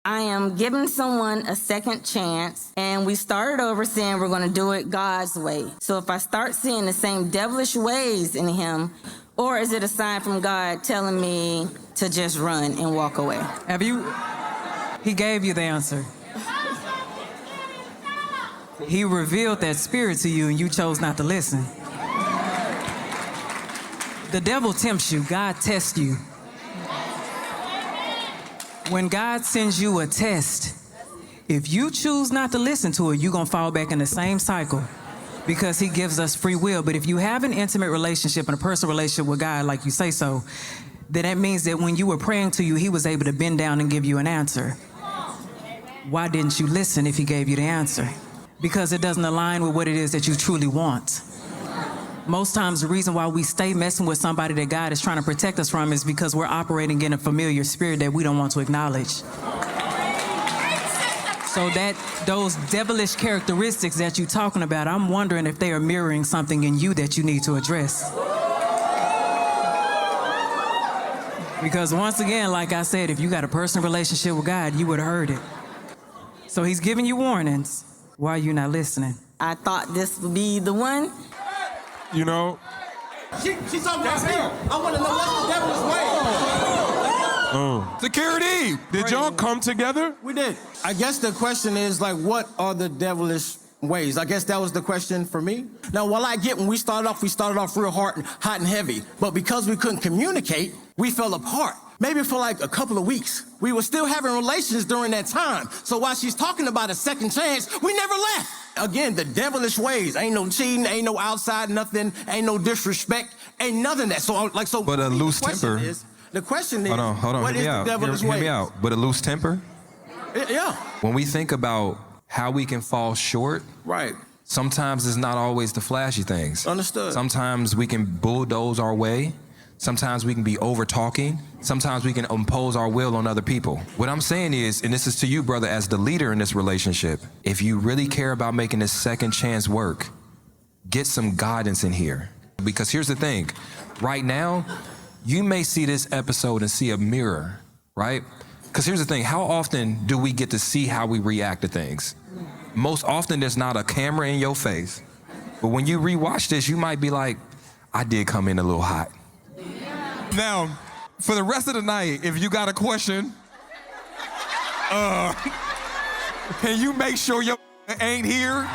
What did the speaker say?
I am giving someone a second chance, and we started over saying we're going to do it God's way. So if I start seeing the same devilish ways in him, or is it a sign from God telling me to just run and walk away? He gave you the answer. He revealed that spirit to you and you chose not to listen. The devil tempts you, God tests you. When God sends you a test, if you choose not to listen to it, you're going to fall back in the same cycle because he gives us free will. But if you have an intimate relationship and a personal relationship with God, like you say so, then that means that when you were praying to you, he was able to bend down and give you an answer. Why didn't you listen if he gave you the answer? Because it doesn't align with what it is that you truly want. Most times the reason why we stay messing with somebody that God is trying to protect us from is because we're operating in a familiar spirit that we don't want to acknowledge. So those devilish characteristics that you're talking about, I'm wondering if they are mirroring something in you that you need to address. Because once again, like I said, if you got a personal relationship with God, you would have heard it. So he's giving you warnings. Why are you not listening? I thought this would be the one. You know? She's talking about me. I want to know what's the devil's way. Security! Did y'all come together? We did. I guess the question is, like, what are the devilish ways? I guess that was the question for me. Now, while I get when we started off real hot and heavy. But because we couldn't communicate, we fell apart. Maybe for like a couple of weeks. We were still having relations during that time. So while she's talking about a second chance, we never left. Again, the devilish ways. Ain't no cheating, ain't no outside nothing, ain't no disrespect, ain't nothing of that. But a loose temper. The question is, hold on, what is the devilish ways? Hear me out. But a loose temper? Yeah. When we think about how we can fall short, right. Sometimes it's not always the flashy things. Understood. Sometimes we can bulldoze our way. Sometimes we can be over talking. Sometimes we can impose our will on other people. What I'm saying is, and this is to you, brother, as the leader in this relationship, if you really care about making this second chance work, get some guidance in here. Because here's the thing, right now, you may see this episode and see a mirror, right? Because here's the thing, how often do we get to see how we react to things? Most often there's not a camera in your face. But when you rewatch this, you might be like, I did come in a little hot. Now, for the rest of the night, if you got a question, can you make sure your ain't here?